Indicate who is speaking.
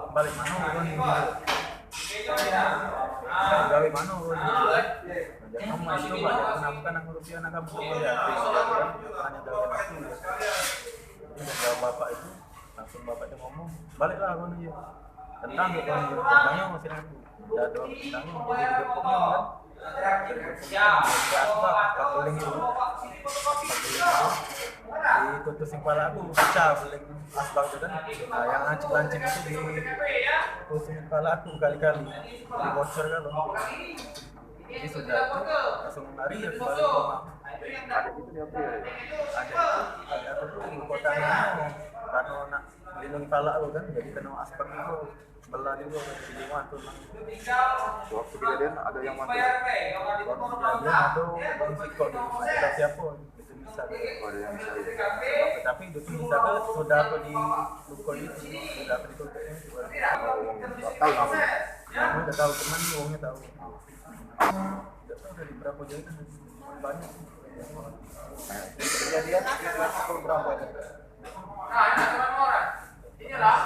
Speaker 1: balik mana gawe mana kamu masih coba kenapa anak rupiah anak kamu semua ya hanya gawe aku ya bapak itu langsung bapaknya ngomong baliklah aku nih tentang gitu tentangnya masih aku udah doang tentangnya jadi gepoknya kan pakuling itu ditutusin kepala aku pecah beling asbak itu kan yang lancip-lancip itu ditutusin kepala aku kali-kali di bocor kan loh jadi sudah itu langsung lari ya kembali ke rumah ada itu dia ada aku tuh ibu kotanya karena nak melindungi kepala aku kan jadi kena asbak itu belah juga jadi mantul waktu kejadian ada yang mantul waktu kejadian ada bang Siko ada siapa itu bisa ada yang bisa tapi itu bisa kan sudah aku di luka itu sudah aku ditutupnya tahu kamu udah tahu teman uangnya tahu udah tahu dari berapa jauh kan banyak kejadian berapa ini lah